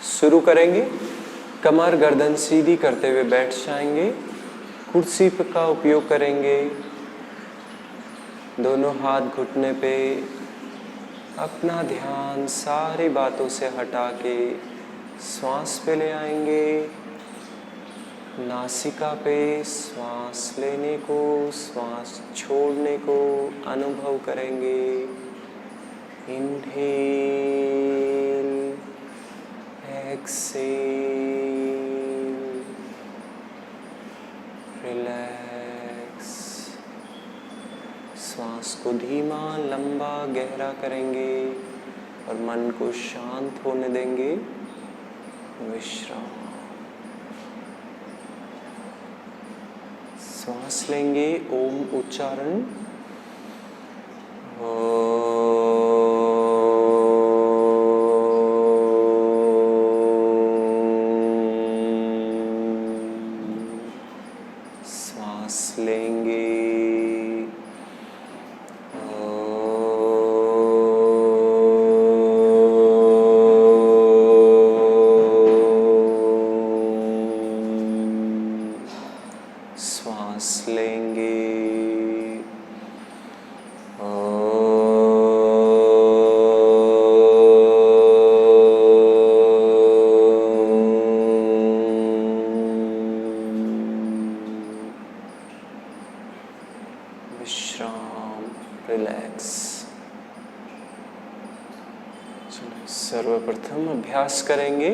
शुरू करेंगे। कमर गर्दन सीधी करते हुए बैठ जाएंगे। कुर्सी का उपयोग करेंगे। दोनों हाथ घुटने पे। अपना ध्यान सारी बातों से हटा के श्वास पे ले आएंगे। नासिका पे श्वास लेने को, श्वास छोड़ने को अनुभव करेंगे। Inhale, exhale, relax. श्वास को धीमा, लंबा, गहरा करेंगे और मन को शांत होने देंगे। विश्राम। श्वास लेंगे, ओम उच्चारण। श्वास लेंगे। श्वास लेंगे। विश्राम, रिलैक्स। सर्वप्रथम अभ्यास करेंगे।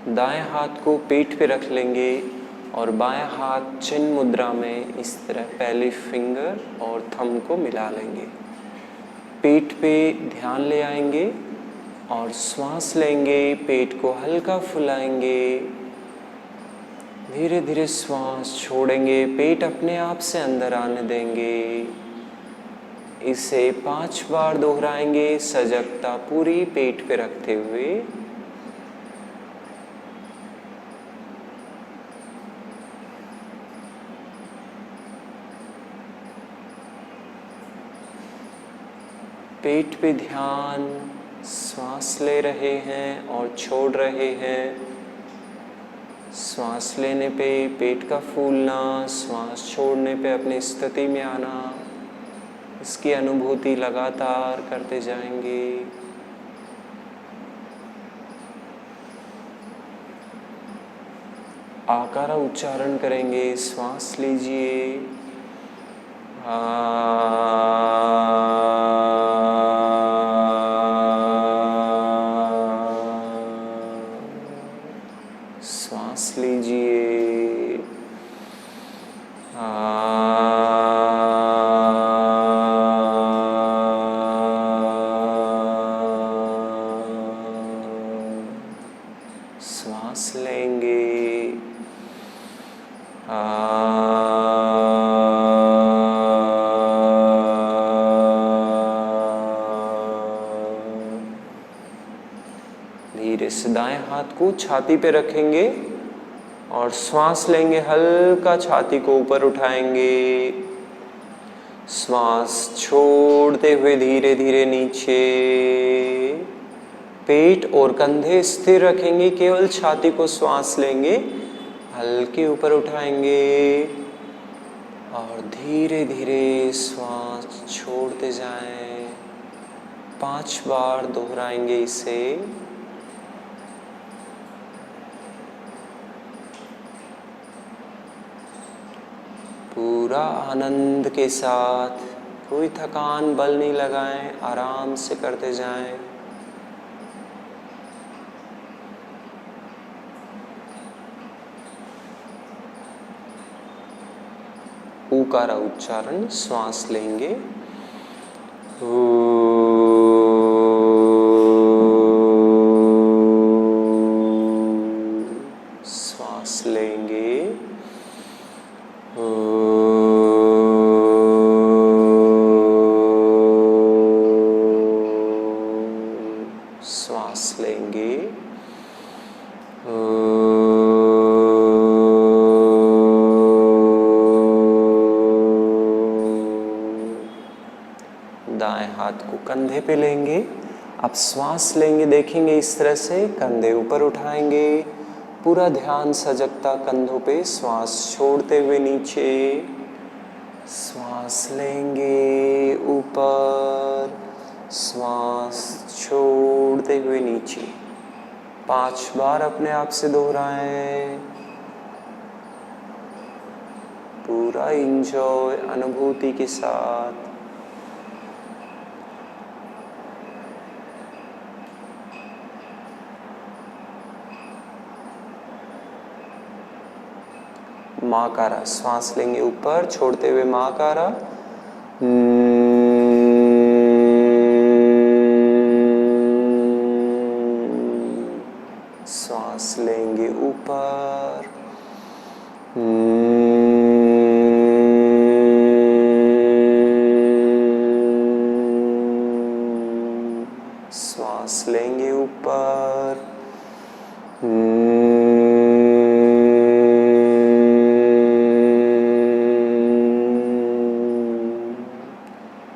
दाएं हाथ को पेट पे रख लेंगे और बायां हाथ चिन्ह मुद्रा में इस तरह पहले फिंगर और थंब को मिला लेंगे। पेट पे ध्यान ले आएंगे और श्वास लेंगे। पेट को हल्का फुलाएंगे। धीरे धीरे श्वास छोड़ेंगे। पेट अपने आप से अंदर आने देंगे। इसे 5 बार दोहराएंगे, सजगता पूरी पेट पे रखते हुए। पेट पे ध्यान, श्वास ले रहे हैं और छोड़ रहे हैं। श्वास लेने पे पेट का फूलना, श्वास छोड़ने पे अपनी स्थिति में आना, इसकी अनुभूति लगातार करते जाएंगे। आकारा उच्चारण करेंगे। श्वास लीजिए। श्वास लीजिए। श्वास लेंगे। धीरे से दाएं हाथ को छाती पे रखेंगे और श्वास लेंगे। हल्का छाती को ऊपर उठाएंगे। श्वास छोड़ते हुए धीरे धीरे नीचे। पेट और कंधे स्थिर रखेंगे। केवल छाती को श्वास लेंगे। हल्के ऊपर उठाएंगे और धीरे धीरे श्वास छोड़ते जाएं। 5 बार दोहराएंगे इसे। पूरा आनंद के साथ, कोई थकान बल नहीं लगाएं, आराम से करते जाएं। ऊकारा उच्चारण। श्वास लेंगे। श्वास लेंगे। श्वास लेंगे। दाएं हाथ को कंधे पे लेंगे। आप श्वास लेंगे, देखेंगे इस तरह से, कंधे ऊपर उठाएंगे, पूरा ध्यान सजगता कंधों पे, श्वास छोड़ते हुए नीचे, श्वास लेंगे ऊपर, श्वास छोड़ते हुए नीचे। 5 बार अपने आप से दोहराएं। पूरा एंजॉय अनुभूति के साथ। माकारा, श्वास लेंगे ऊपर, छोड़ते हुए माकारा। श्वास लेंगे ऊपर, श्वास लेंगे ऊपर,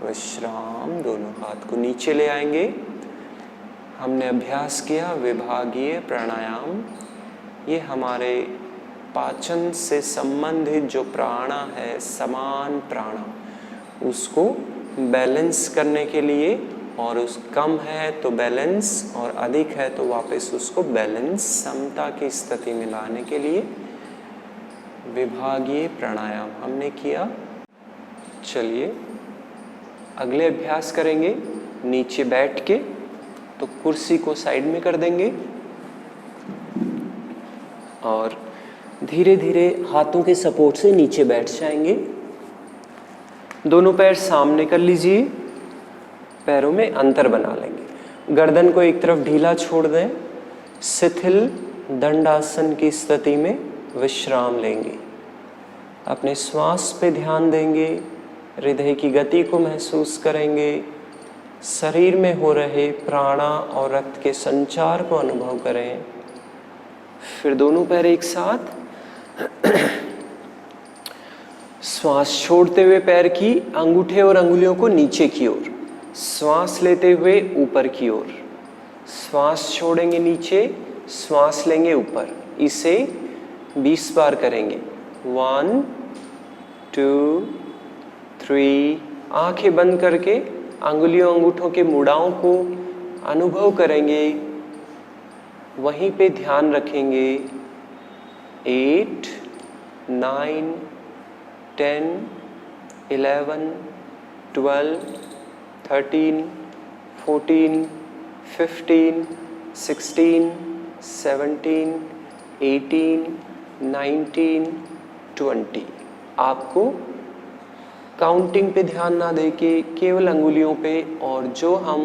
विश्राम। दोनों हाथ को नीचे ले आएंगे। हमने अभ्यास किया विभागीय प्राणायाम। ये हमारे पाचन से संबंधित जो प्राणा है, समान प्राणा, उसको बैलेंस करने के लिए, और उस कम है तो बैलेंस, और अधिक है तो वापस उसको बैलेंस, समता की स्थिति में लाने के लिए विभागीय प्राणायाम हमने किया। चलिए अगले अभ्यास करेंगे। नीचे बैठ के, तो कुर्सी को साइड में कर देंगे और धीरे धीरे हाथों के सपोर्ट से नीचे बैठ जाएंगे। दोनों पैर सामने कर लीजिए, पैरों में अंतर बना लेंगे। गर्दन को एक तरफ ढीला छोड़ दें। शिथिल दंडासन की स्थिति में विश्राम लेंगे। अपने श्वास पे ध्यान देंगे, हृदय की गति को महसूस करेंगे, शरीर में हो रहे प्राणा और रक्त के संचार को अनुभव करें। फिर दोनों पैर एक साथ, श्वास छोड़ते हुए पैर की अंगूठे और अंगुलियों को नीचे की ओर, श्वास लेते हुए ऊपर की ओर, श्वास छोड़ेंगे नीचे, श्वास लेंगे ऊपर। इसे 20 बार करेंगे। 1 2 3। आंखें बंद करके अंगुलियों अंगूठों के मुड़ाओं को अनुभव करेंगे, वहीं पे ध्यान रखेंगे। 8 9 10 11 12 13 14 15 16 17 18 19 20। आपको काउंटिंग पे ध्यान ना देके केवल अंगुलियों पे और जो हम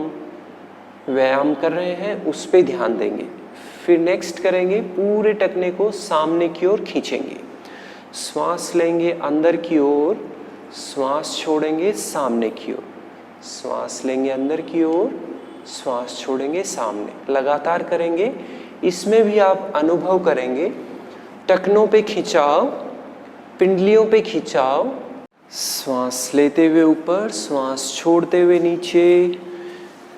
व्यायाम कर रहे हैं उस पे ध्यान देंगे। फिर नेक्स्ट करेंगे, पूरे टखने को सामने की ओर खींचेंगे। श्वास लेंगे अंदर की ओर, श्वास छोड़ेंगे सामने की ओर, श्वास लेंगे अंदर की ओर, श्वास छोड़ेंगे सामने। लगातार करेंगे। इसमें भी आप अनुभव करेंगे टखनों पे खिंचाव, पिंडलियों पे खिंचाव। श्वास लेते हुए ऊपर, श्वास छोड़ते हुए नीचे,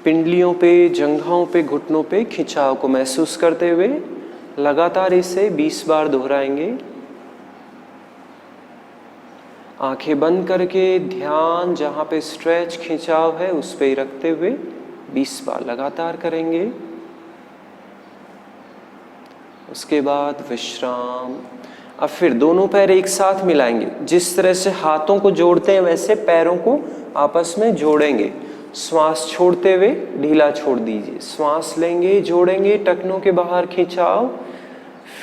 पिंडलियों पे, जंघाओं पे, घुटनों पे खिंचाव को महसूस करते हुए लगातार इसे 20 बार दोहराएंगे। आंखें बंद करके ध्यान जहाँ पे स्ट्रेच खिंचाव है उस पे ही रखते हुए 20 बार लगातार करेंगे। उसके बाद विश्राम। अब फिर दोनों पैर एक साथ मिलाएंगे। जिस तरह से हाथों को जोड़ते हैं वैसे पैरों को आपस में जोड़ेंगे। श्वास छोड़ते हुए ढीला छोड़ दीजिए। श्वास लेंगे, जोड़ेंगे, टखनों के बाहर खिंचाव,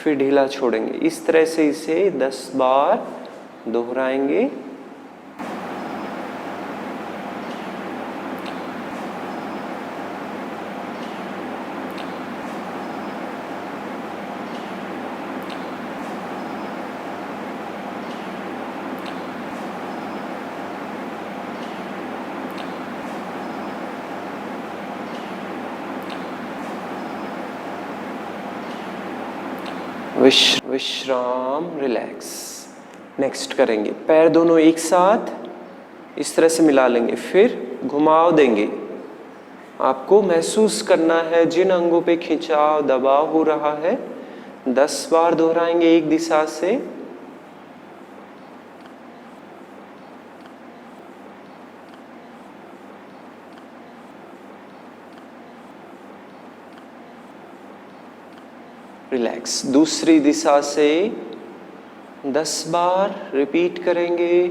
फिर ढीला छोड़ेंगे। इस तरह से इसे 10 बार दोहराएंगे। विश्राम, रिलैक्स। नेक्स्ट करेंगे, पैर दोनों एक साथ इस तरह से मिला लेंगे, फिर घुमाव देंगे, आपको महसूस करना है जिन अंगों पे खिंचाव दबाव हो रहा है, 10 बार दोहराएंगे एक दिशा से। रिलैक्स। दूसरी दिशा से 10 बार रिपीट करेंगे।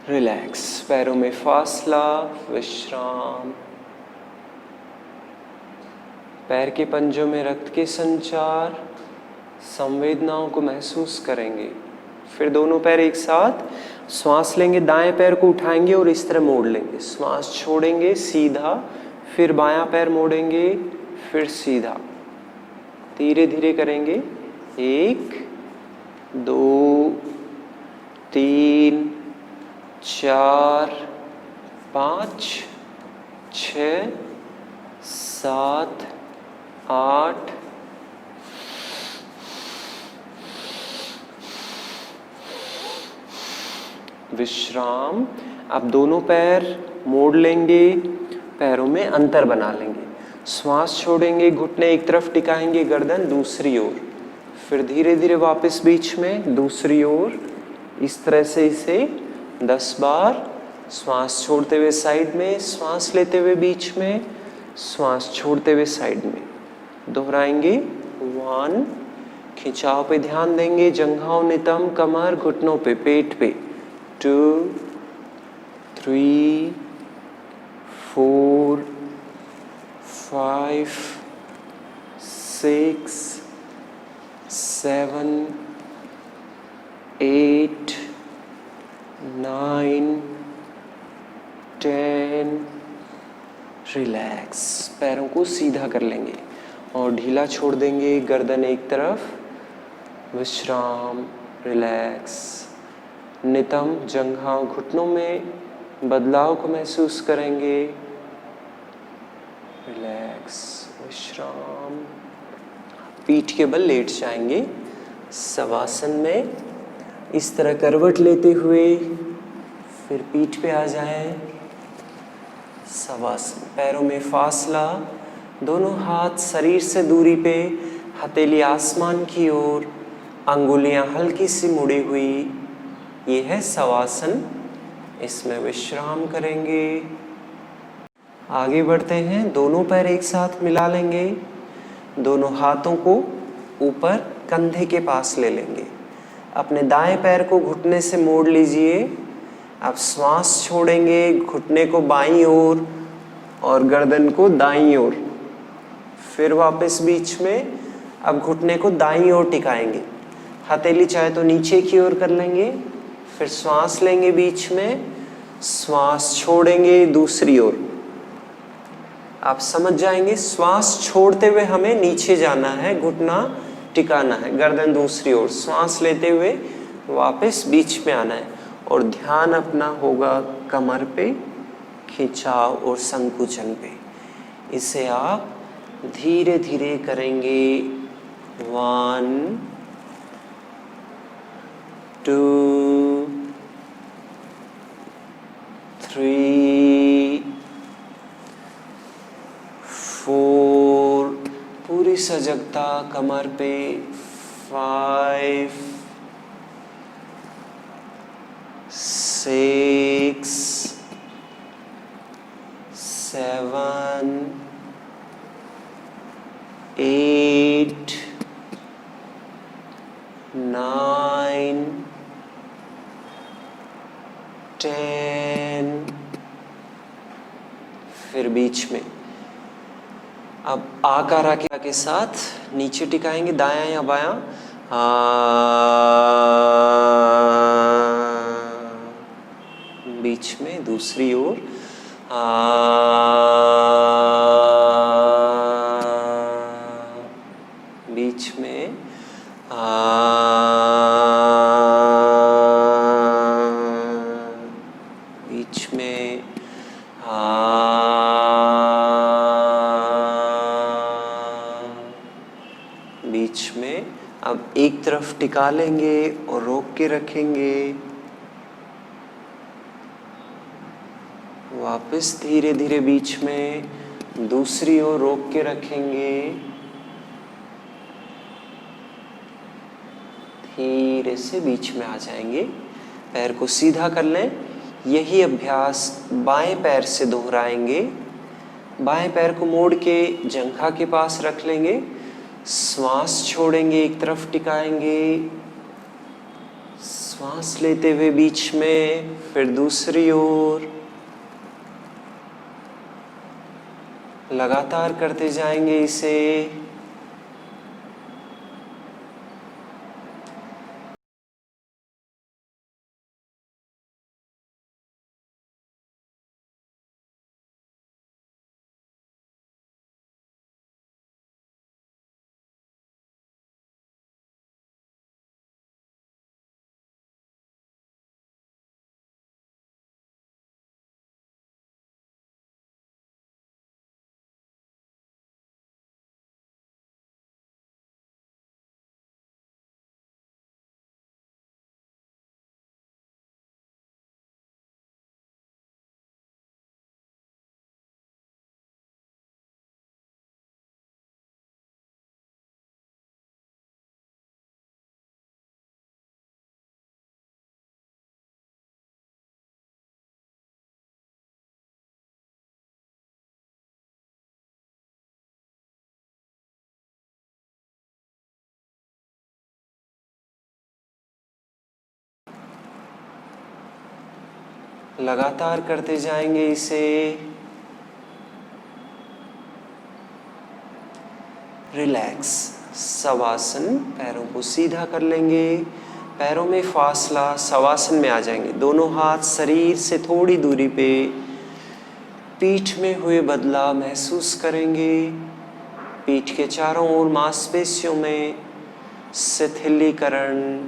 रिलैक्स। पैरों में फासला, विश्राम। पैर के पंजों में रक्त के संचार, संवेदनाओं को महसूस करेंगे। फिर दोनों पैर एक साथ श्वास लेंगे, दाएं पैर को उठाएंगे और इस तरह मोड़ लेंगे। श्वास छोड़ेंगे सीधा, फिर बायां पैर मोड़ेंगे, फिर सीधा। धीरे धीरे करेंगे। 1 2 3 4 5 6 7 8 विश्राम। अब दोनों पैर मोड़ लेंगे, पैरों में अंतर बना लेंगे। श्वास छोड़ेंगे, घुटने एक तरफ टिकाएंगे, गर्दन दूसरी ओर। फिर धीरे धीरे वापस बीच में, दूसरी ओर। इस तरह से इसे 10 बार। श्वास छोड़ते हुए साइड में, श्वास लेते हुए बीच में, श्वास छोड़ते हुए साइड में दोहराएंगे। 1, खिंचाव पे ध्यान देंगे, जंघाओं, नितंब, कमर, घुटनों पे, पेट पे। 2 3 4 5 6 7 8 9 10। रिलैक्स। पैरों को सीधा कर लेंगे और ढीला छोड़ देंगे, गर्दन एक तरफ। विश्राम। रिलैक्स। नितंब, जंघाओं, घुटनों में बदलाव को महसूस करेंगे। रिलैक्स। विश्राम। पीठ के बल लेट जाएंगे शवासन में। इस तरह करवट लेते हुए फिर पीठ पे आ जाएं। शवासन। पैरों में फासला, दोनों हाथ शरीर से दूरी पे, हथेली आसमान की ओर, अंगुलियां हल्की सी मुड़ी हुई। ये है शवासन। इसमें विश्राम करेंगे। आगे बढ़ते हैं। दोनों पैर एक साथ मिला लेंगे, दोनों हाथों को ऊपर कंधे के पास ले लेंगे। अपने दाएं पैर को घुटने से मोड़ लीजिए। अब श्वास छोड़ेंगे, घुटने को बाईं ओर और गर्दन को दाईं ओर। फिर वापस बीच में। अब घुटने को दाईं ओर टिकाएंगे, हथेली चाहे तो नीचे की ओर कर लेंगे। फिर श्वास लेंगे बीच में, श्वास छोड़ेंगे दूसरी ओर। आप समझ जाएंगे, श्वास छोड़ते हुए हमें नीचे जाना है, घुटना टिकाना है, गर्दन दूसरी ओर। श्वास लेते हुए वापस बीच में आना है और ध्यान अपना होगा कमर पे, खिंचाव और संकुचन पे। इसे आप धीरे धीरे करेंगे। 1 2 3 4, पूरी सजगता कमर पे। 5 6 7 8 9 10। फिर बीच में। अब आकारा के साथ नीचे टिकाएंगे, दायां या बायां। बीच में दूसरी ओर। बीच में। बीच में। बीच में। अब एक तरफ टिका लेंगे और रोक के रखेंगे। वापस धीरे धीरे बीच में दूसरी ओर रोक के रखेंगे। धीरे से बीच में आ जाएंगे। पैर को सीधा कर लें। यही अभ्यास बाएं पैर से दोहराएंगे। बाएं पैर को मोड़ के जंघा के पास रख लेंगे। श्वास छोड़ेंगे, एक तरफ टिकाएंगे। श्वास लेते हुए बीच में, फिर दूसरी ओर। लगातार करते जाएंगे इसे। लगातार करते जाएंगे इसे। रिलैक्स। शवासन। पैरों को सीधा कर लेंगे। पैरों में फासला, शवासन में आ जाएंगे। दोनों हाथ शरीर से थोड़ी दूरी पे। पीठ में हुए बदलाव महसूस करेंगे। पीठ के चारों ओर मांसपेशियों में शिथिलीकरण,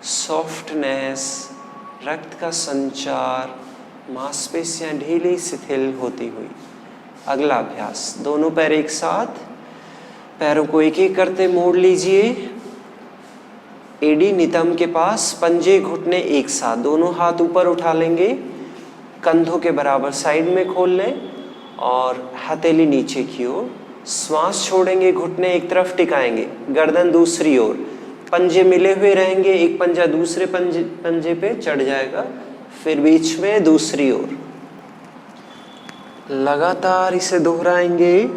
सॉफ्टनेस, रक्त का संचार, मांसपेशियां ढीली शिथिल होती हुई। अगला अभ्यास, दोनों पैर एक साथ। पैरों को एक एक करते मोड़ लीजिए। एडी नितंब के पास, पंजे घुटने एक साथ। दोनों हाथ ऊपर उठा लेंगे, कंधों के बराबर साइड में खोल लें और हथेली नीचे की ओर। श्वास छोड़ेंगे, घुटने एक तरफ टिकाएंगे, गर्दन दूसरी ओर। पंजे मिले हुए रहेंगे, एक पंजा दूसरे पंजे पे चढ़ जाएगा, फिर बीच में दूसरी ओर। लगातार इसे दोहराएंगे।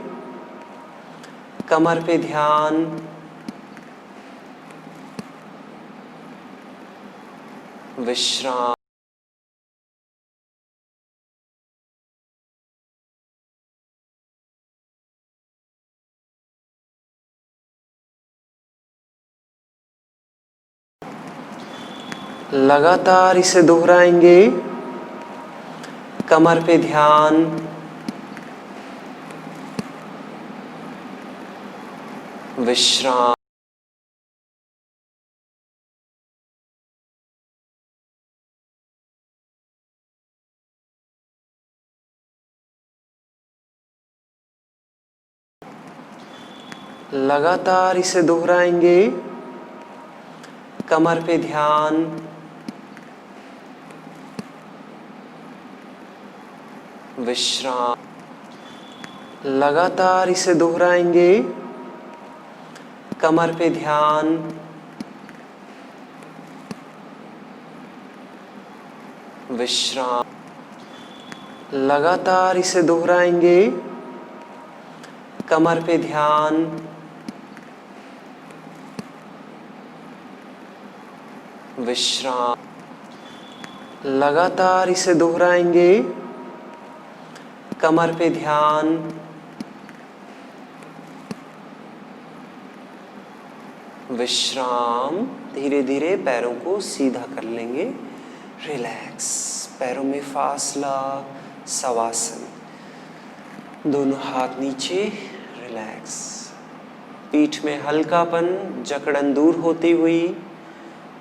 कमर पे ध्यान। विश्राम। लगातार इसे दोहराएंगे। कमर पे ध्यान। विश्राम। लगातार इसे दोहराएंगे। कमर पे ध्यान। विश्राम। लगातार इसे दोहराएंगे। कमर पे ध्यान। विश्राम। लगातार इसे दोहराएंगे। कमर पे ध्यान। विश्राम। लगातार इसे दोहराएंगे। कमर पे ध्यान। विश्राम। धीरे धीरे पैरों को सीधा कर लेंगे। रिलैक्स। पैरों में फासला, शवासन। दोनों हाथ नीचे। रिलैक्स। पीठ में हल्कापन, जकड़न दूर होती हुई।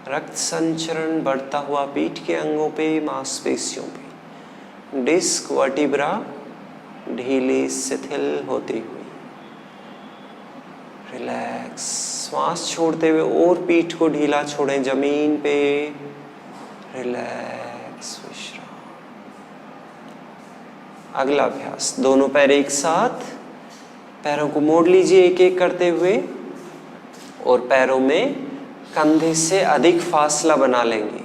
रक्त संचरण बढ़ता हुआ पीठ के अंगों पे, मांसपेशियों पे। डिस्क, वर्टिब्रा ढीली शिथिल होती हुई। रिलैक्स। श्वास छोड़ते हुए और पीठ को ढीला छोड़ें जमीन पे। रिलैक्स। विश्राम। अगला अभ्यास, दोनों पैर एक साथ, पैरों को मोड़ लीजिए एक एक करते हुए और पैरों में कंधे से अधिक फासला बना लेंगे।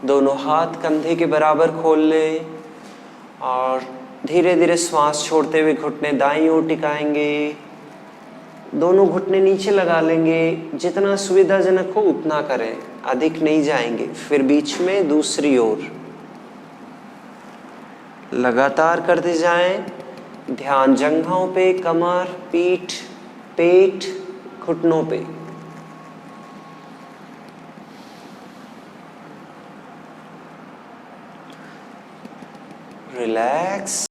दोनों हाथ कंधे के बराबर खोल लें और धीरे धीरे श्वास छोड़ते हुए घुटने दाईं ओर टिकाएंगे। दोनों घुटने नीचे लगा लेंगे, जितना सुविधाजनक हो उतना करें, अधिक नहीं जाएंगे। फिर बीच में दूसरी ओर लगातार करते जाएं। ध्यान जंघों पे, कमर, पीठ, पेट, घुटनों पे। रिलैक्स।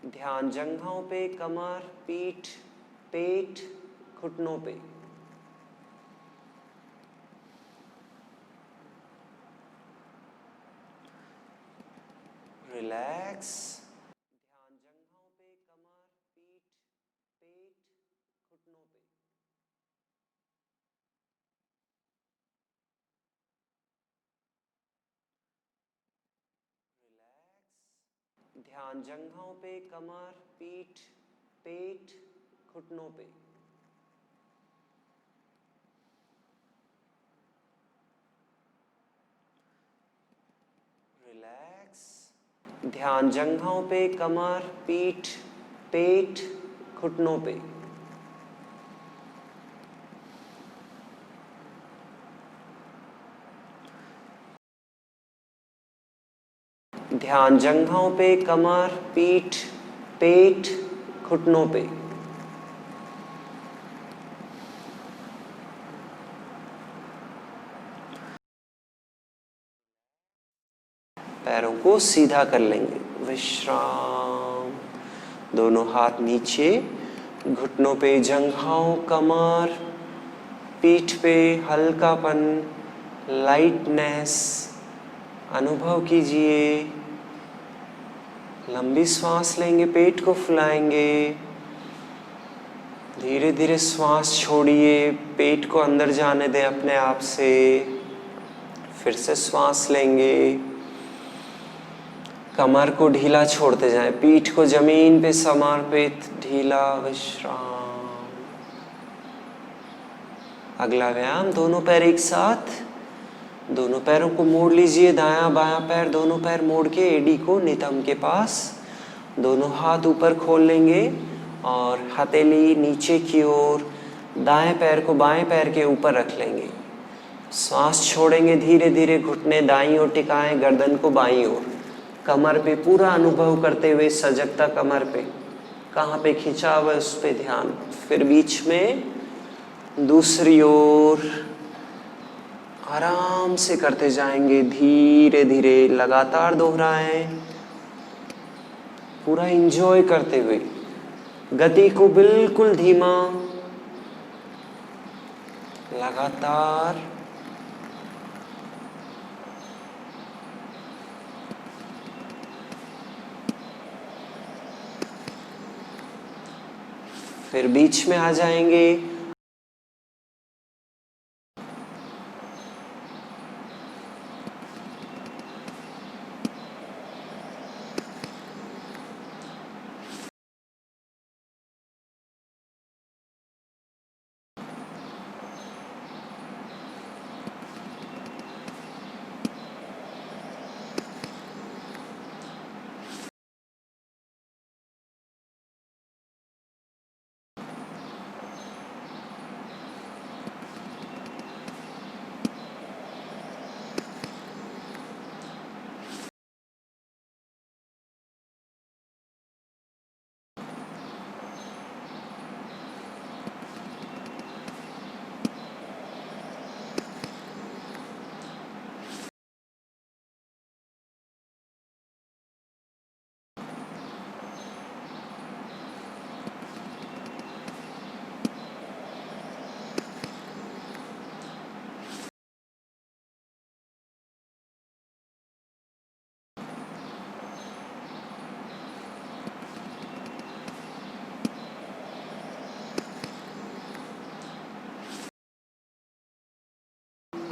ध्यान जंघों पे, कमर, पीठ, पेट, घुटनों पे। रिलैक्स। ध्यान जंघों पे, कमर, पीठ, पेट, घुटनों पे। रिलैक्स। ध्यान जंघों पे, कमर, पीठ, पेट, घुटनों पे। रिलैक्स। ध्यान जंघों पे, कमर, पीठ, पेट, घुटनों पे। ध्यान जंघों पे, कमर, पीठ, पेट, घुटनों पे। पैरों को सीधा कर लेंगे, विश्राम। दोनों हाथ नीचे, घुटनों पे, जंघों, कमर, पीठ पे हल्कापन, लाइटनेस अनुभव कीजिए। लंबी सांस लेंगे, पेट को फुलाएंगे। धीरे धीरे श्वास छोड़िए, पेट को अंदर जाने दें अपने आप से। फिर से श्वास लेंगे, कमर को ढीला छोड़ते जाएं, पीठ को जमीन पे समर्पित, ढीला, विश्राम। अगला व्यायाम, दोनों पैर एक साथ, दोनों पैरों को मोड़ लीजिए, दायां बायां पैर दोनों पैर मोड़ के एडी को नितंब के पास। दोनों हाथ ऊपर खोल लेंगे और हथेली नीचे की ओर, दाएं पैर को बाएं पैर के ऊपर रख लेंगे। सांस छोड़ेंगे धीरे धीरे, घुटने दाईं ओर टिकाएं, गर्दन को बाईं ओर। कमर पे पूरा अनुभव करते हुए, सजगता कमर पे, कहाँ पे खिंचाव है उस पे ध्यान। फिर बीच में दूसरी ओर आराम से करते जाएंगे, धीरे धीरे लगातार दोहराएं, पूरा एंजॉय करते हुए, गति को बिल्कुल धीमा, लगातार। फिर बीच में आ जाएंगे,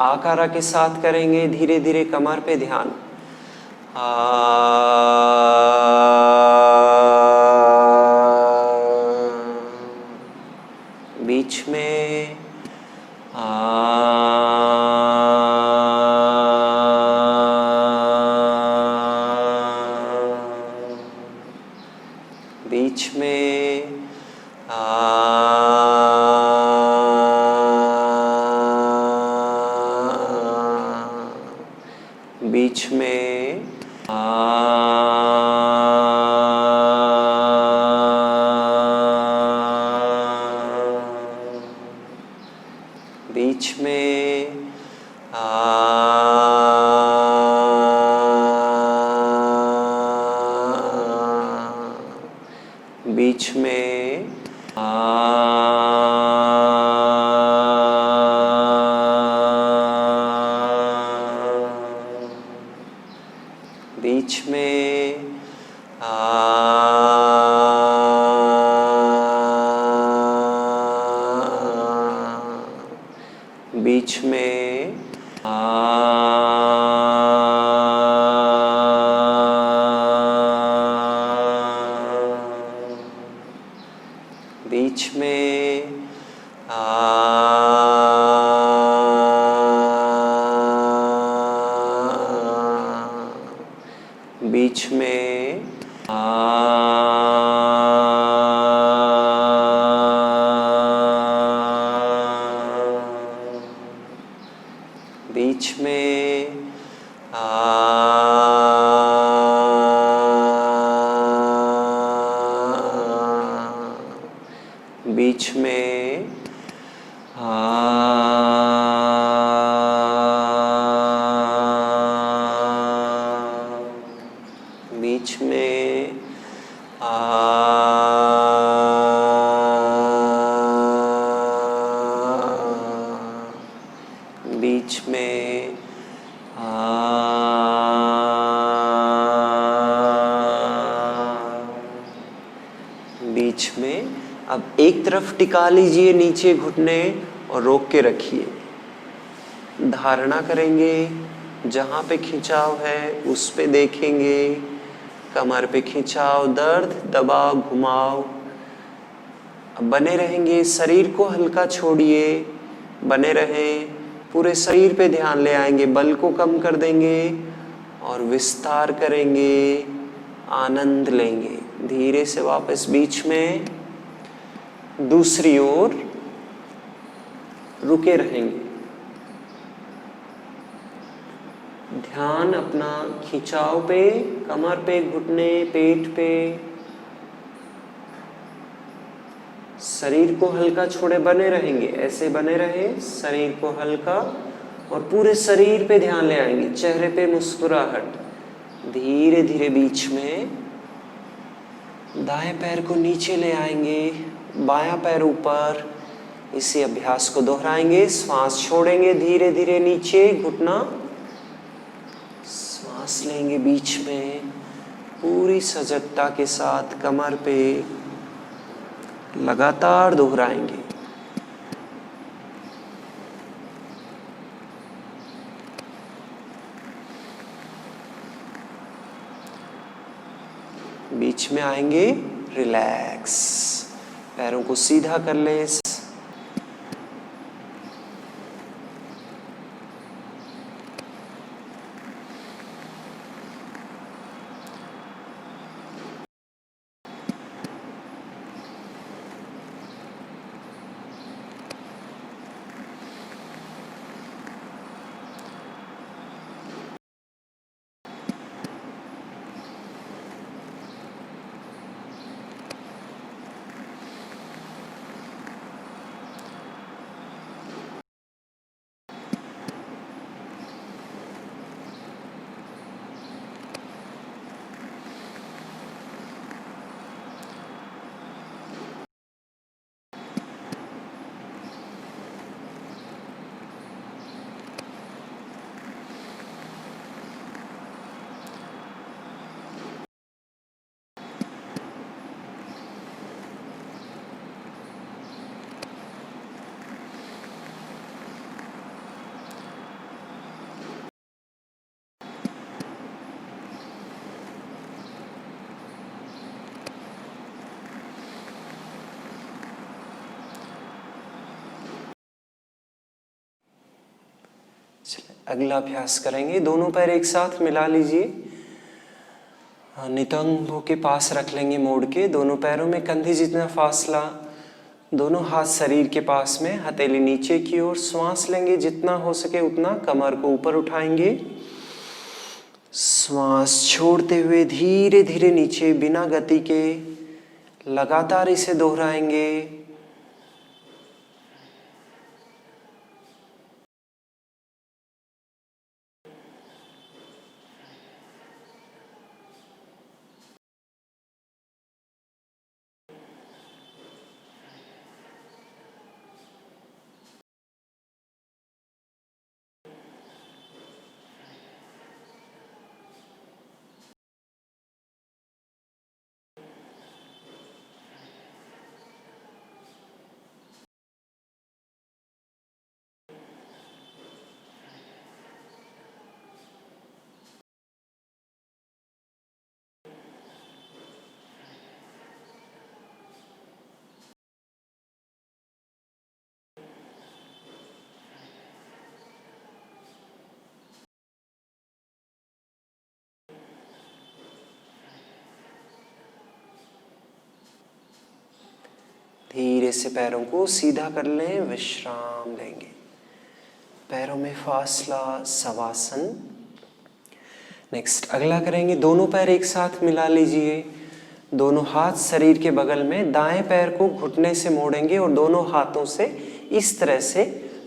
आकारा के साथ करेंगे। धीरे धीरे कमर पे ध्यान। बीच में बीच में बीच में बीच में बीच में बीच में बीच में बीच में बीच में बीच में बीच में बीच में बीच में बीच में। अब एक तरफ टिका लीजिए नीचे घुटने और रोक के रखिए। धारणा करेंगे, जहाँ पे खिंचाव है उस पे देखेंगे। कमर पे खिंचाव, दर्द, दबाव, घुमाव। अब बने रहेंगे, शरीर को हल्का छोड़िए, बने रहें। पूरे शरीर पे ध्यान ले आएंगे, बल को कम कर देंगे और विस्तार करेंगे, आनंद लेंगे। धीरे से वापस बीच में, दूसरी ओर रुके रहेंगे। ध्यान अपना खिंचाव पे, कमर पे, घुटने, पेट पे। शरीर को हल्का छोड़े, बने रहेंगे, ऐसे बने रहे। शरीर को हल्का और पूरे शरीर पे ध्यान ले आएंगे। चेहरे पे मुस्कुराहट। धीरे धीरे बीच में दाएं पैर को नीचे ले आएंगे, बायां पैर ऊपर। इसी अभ्यास को दोहराएंगे। श्वास छोड़ेंगे धीरे धीरे नीचे, घुटना। सांस लेंगे बीच में, पूरी सजगता के साथ कमर पे। लगातार दोहराएंगे। बीच में आएंगे, रिलैक्स। पैरों को सीधा कर लें। चलिए अगला अभ्यास करेंगे। दोनों पैर एक साथ मिला लीजिए, नितंबों के पास रख लेंगे मोड़ के। दोनों पैरों में कंधे जितना फासला, दोनों हाथ शरीर के पास में, हथेली नीचे की ओर। श्वास लेंगे जितना हो सके उतना, कमर को ऊपर उठाएंगे। श्वास छोड़ते हुए धीरे धीरे नीचे बिना गति के, लगातार इसे दोहराएंगे। धीरे से पैरों को सीधा कर लें, विश्राम लेंगे। पैरों में फासला, शवासन। नेक्स्ट अगला करेंगे। दोनों पैर एक साथ मिला लीजिए, दोनों हाथ शरीर के बगल में। दाएं पैर को घुटने से मोड़ेंगे और दोनों हाथों से इस तरह से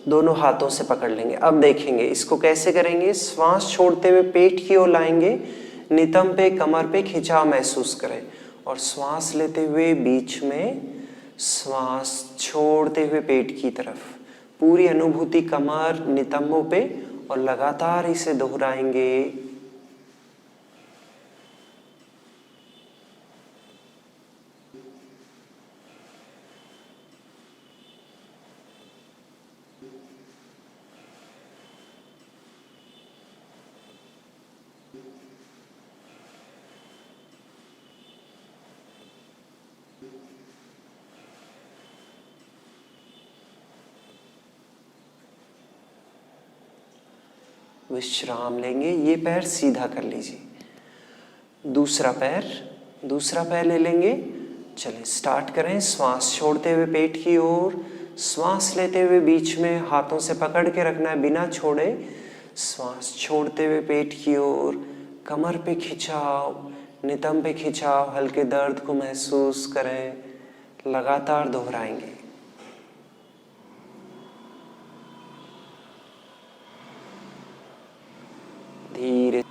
दोनों हाथों से पकड़ लेंगे। अब देखेंगे इसको कैसे करेंगे। श्वास छोड़ते हुए पेट की ओर लाएंगे, नितंब पे, कमर पे खिंचाव महसूस करें और श्वास लेते हुए बीच में, श्वास छोड़ते हुए पेट की तरफ। पूरी अनुभूति कमर, नितंबों पे, और लगातार इसे दोहराएंगे। विश्राम लेंगे। ये पैर सीधा कर लीजिए। दूसरा पैर ले लेंगे। चलिए स्टार्ट करें। श्वास छोड़ते हुए पेट की ओर, श्वास लेते हुए बीच में हाथों से पकड़ के रखना है बिना छोड़े। श्वास छोड़ते हुए पेट की ओर, कमर पे खिंचाव, नितंब पे खिंचाव, हल्के दर्द को महसूस करें। लगातार दोहराएंगे। धीरे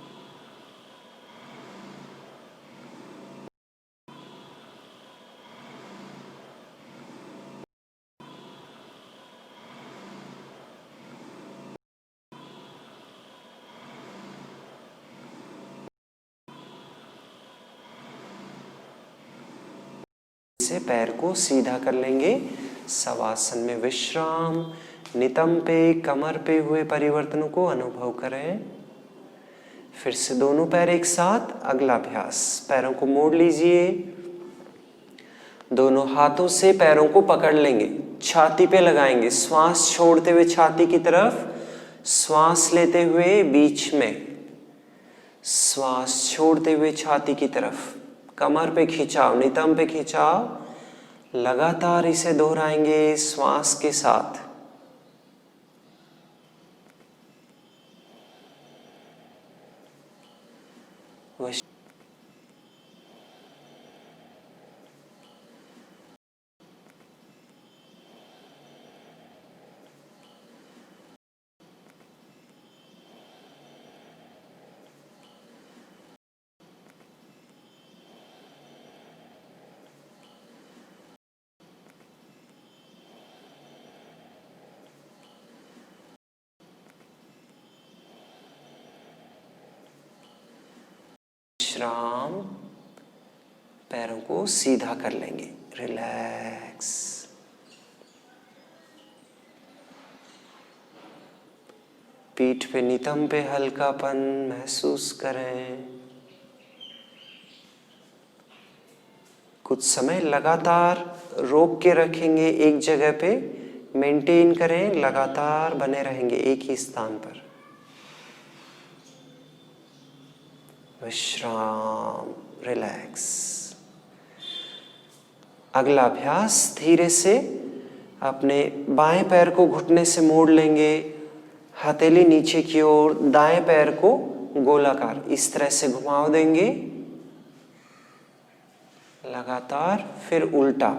से पैर को सीधा कर लेंगे। शवासन में विश्राम। नितंब पे, कमर पे हुए परिवर्तनों को अनुभव करें। फिर से दोनों पैर एक साथ। अगला अभ्यास। पैरों को मोड़ लीजिए, दोनों हाथों से पैरों को पकड़ लेंगे, छाती पे लगाएंगे। श्वास छोड़ते हुए छाती की तरफ, श्वास लेते हुए बीच में, श्वास छोड़ते हुए छाती की तरफ। कमर पे खिंचाव, नितंब पे खिंचाव। लगातार इसे दोहराएंगे श्वास के साथ। विश्राम। पैरों को सीधा कर लेंगे। रिलैक्स। पीठ पे, नितंब पे हल्कापन महसूस करें। कुछ समय लगातार रोक के रखेंगे एक जगह पे, मेंटेन करें। लगातार बने रहेंगे एक ही स्थान पर। विश्राम, रिलैक्स। अगला अभ्यास, धीरे से अपने बाएं पैर को घुटने से मोड़ लेंगे, हथेली नीचे की ओर, दाएं पैर को गोलाकार इस तरह से घुमाव देंगे लगातार, फिर उल्टा,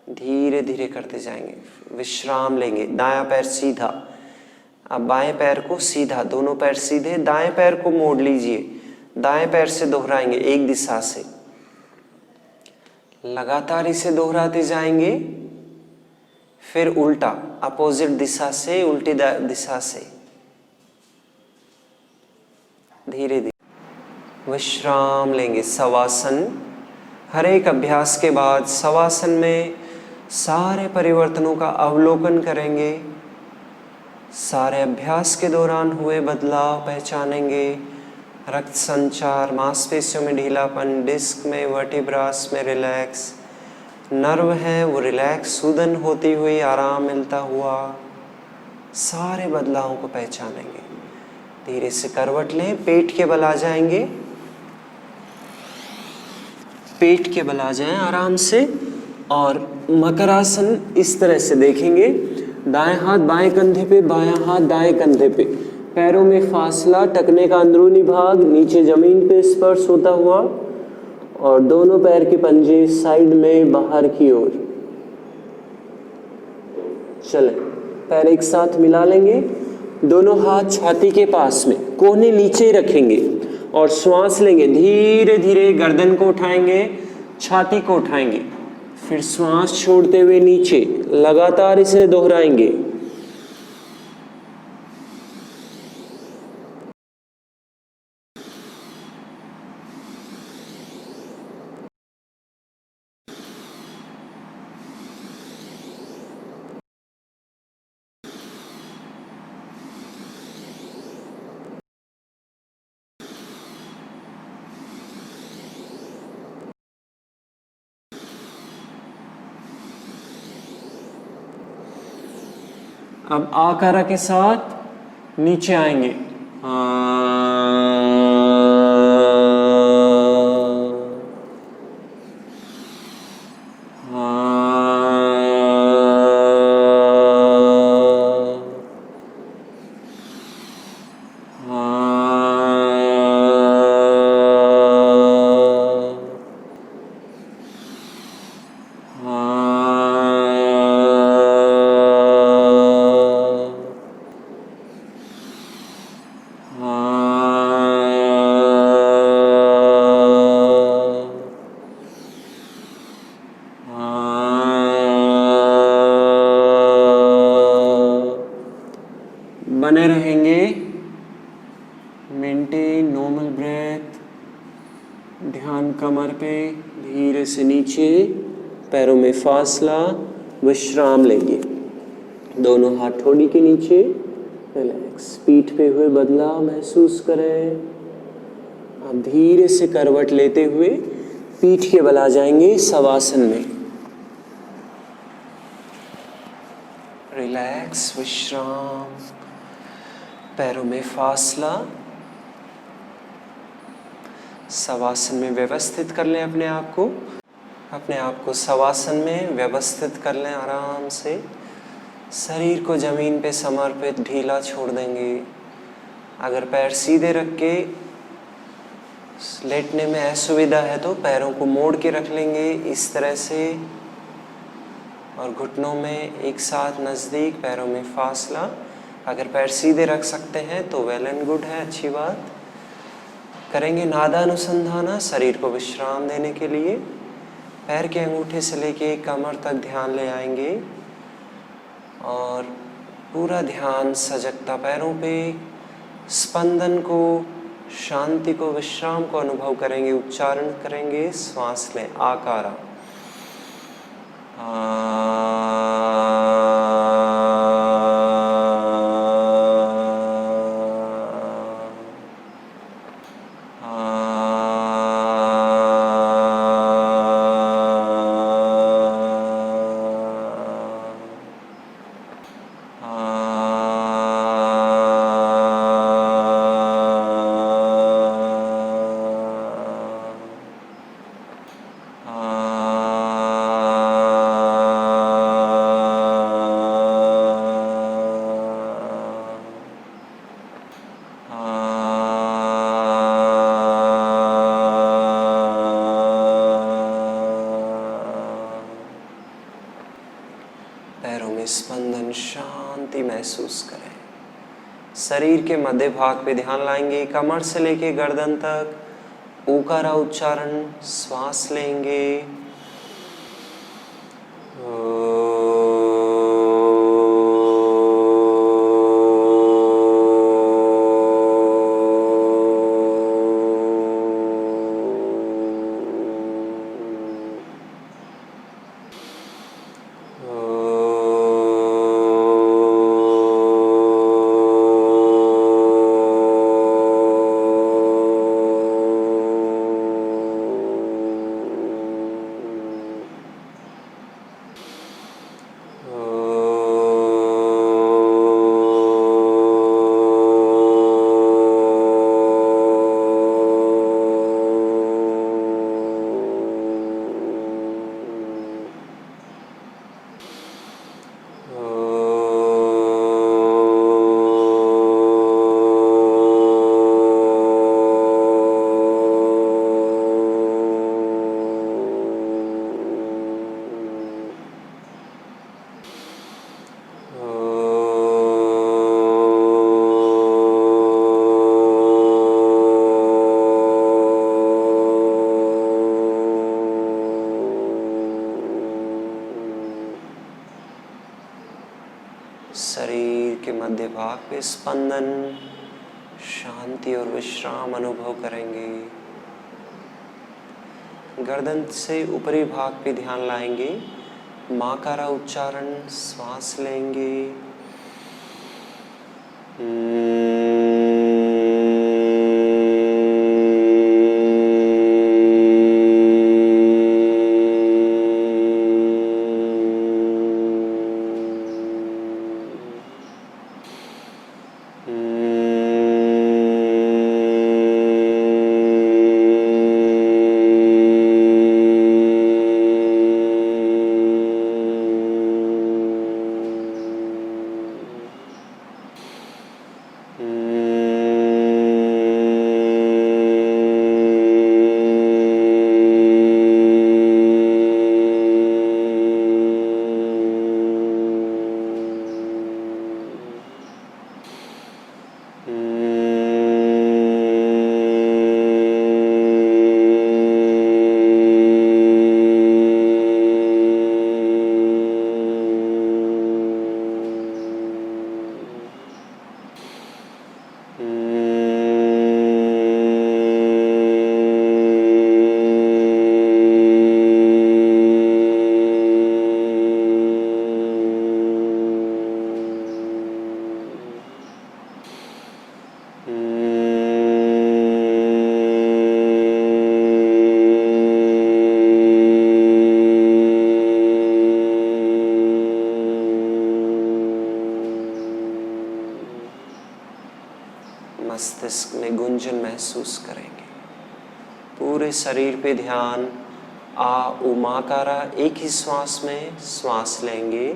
धीरे धीरे करते जाएंगे। विश्राम लेंगे, दायां पैर सीधा, अब बाएं पैर को सीधा, दोनों पैर सीधे, दाएं पैर को मोड़ लीजिए, दाएं पैर से दोहराएंगे एक दिशा से, लगातार इसे दोहराते जाएंगे, फिर उल्टा, अपोजिट दिशा से, उल्टी दिशा से, धीरे धीरे। विश्राम लेंगे, शवासन। हर एक अभ्यास के बाद शवासन में सारे परिवर्तनों का अवलोकन करेंगे, सारे अभ्यास के दौरान हुए बदलाव पहचानेंगे, रक्त संचार, मांसपेशियों में ढीलापन, डिस्क में, वर्टिब्रास में रिलैक्स, नर्व है वो रिलैक्स, सूदन होती हुई, आराम मिलता हुआ, सारे बदलावों को पहचानेंगे। धीरे से करवट लें, पेट के बल आ जाएंगे, पेट के बल आ जाएं आराम से, और मकरासन इस तरह से देखेंगे, दाएं हाथ बाएं कंधे पे, बायां हाथ दाएं कंधे पे, पैरों में फासला, टखने का अंदरूनी भाग नीचे जमीन पे स्पर्श होता हुआ, और दोनों पैर के पंजे साइड में बाहर की ओर। चले, पैर एक साथ मिला लेंगे, दोनों हाथ छाती के पास में, कोहनी नीचे रखेंगे और श्वास लेंगे, धीरे धीरे गर्दन को उठाएंगे, छाती को उठाएंगे, फिर श्वास छोड़ते हुए नीचे, लगातार इसे दोहराएंगे। अब आकारा के साथ नीचे आएंगे, बने रहेंगे, मेंटेन नॉर्मल ब्रेथ, ध्यान कमर पे, धीरे से नीचे, पैरों में फासला, विश्राम लेंगे, दोनों हाथ ठोड़ी के नीचे, रिलैक्स, पीठ पे हुए बदलाव महसूस करें। अब धीरे से करवट लेते हुए पीठ के बल आ जाएंगे शवासन में, रिलैक्स, विश्राम, पैरों में फासला, शवासन में व्यवस्थित कर लें अपने आप को शवासन में व्यवस्थित कर लें आराम से, शरीर को जमीन पे समर्पित ढीला छोड़ देंगे। अगर पैर सीधे रख के लेटने में असुविधा है तो पैरों को मोड़ के रख लेंगे इस तरह से, और घुटनों में एक साथ नज़दीक, पैरों में फासला। अगर पैर सीधे रख सकते हैं तो वेल एंड गुड है, अच्छी बात। करेंगे नादानुसंधाना, शरीर को विश्राम देने के लिए पैर के अंगूठे से लेके कमर तक ध्यान ले आएंगे और पूरा ध्यान सजगता पैरों पे, स्पंदन को, शांति को, विश्राम को अनुभव करेंगे। उच्चारण करेंगे, श्वास लें, आकारा, में स्पंदन, शांति महसूस करें। शरीर के मध्य भाग पे ध्यान लाएंगे, कमर से लेके गर्दन तक ऊकारा उच्चारण, श्वास लेंगे। शरीर के मध्य भाग पे स्पंदन, शांति और विश्राम अनुभव करेंगे। गर्दन से ऊपरी भाग पे ध्यान लाएंगे, माकारा उच्चारण, श्वास लेंगे। मस्तिष्क में गुंजन महसूस करेंगे। पूरे शरीर पे ध्यान, आ उमाकारा एक ही श्वास में श्वास लेंगे।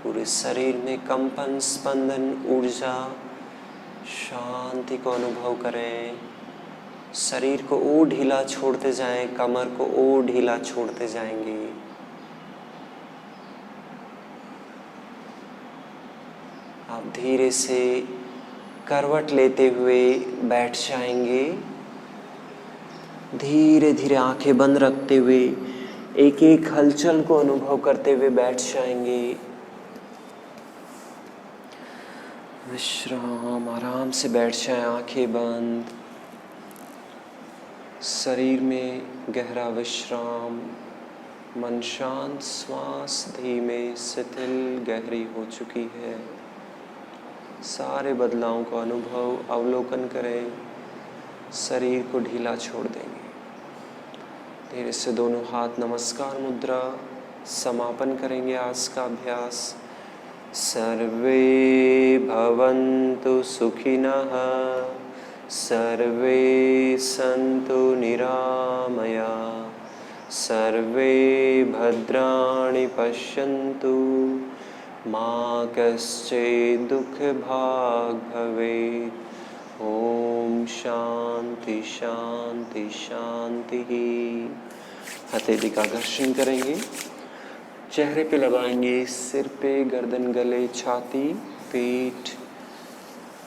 पूरे शरीर में कंपन, स्पंदन, ऊर्जा, शांति को अनुभव करें। शरीर को और ढीला छोड़ते जाएं, कमर को और ढीला छोड़ते जाएंगे। आप धीरे से करवट लेते हुए बैठ जाएंगे। धीरे धीरे आंखें बंद रखते हुए एक एक हलचल को अनुभव करते हुए बैठ जाएंगे। विश्राम, आराम से बैठ जाएं, आंखें बंद। शरीर में गहरा विश्राम, मन शांत, श्वास धीमे शिथिल गहरी हो चुकी है। सारे बदलावों का अनुभव अवलोकन करें, शरीर को ढीला छोड़ देंगे। धीरे से दोनों हाथ नमस्कार मुद्रा, समापन करेंगे आज का अभ्यास। सर्वे भवन्तु सुखिनः, सर्वे सन्तु निरामया, सर्वे भद्राणि पश्यन्तु, मा कश्चित् दुःखभाग् भवेत्। ओम शांति शांति शांति। हथेली का घर्षण करेंगे, चेहरे पे लगाएंगे, सिर पे, गर्दन, गले, छाती, पेट,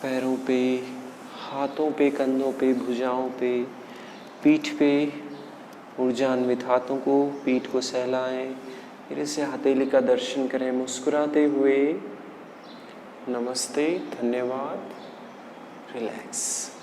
पैरों पे, हाथों पे, कंधों पे, भुजाओं पे, पीठ पे। ऊर्जान्वित हाथों को पीठ को सहलाएं। फिर से हथेली का दर्शन करें मुस्कुराते हुए। नमस्ते, धन्यवाद, रिलैक्स।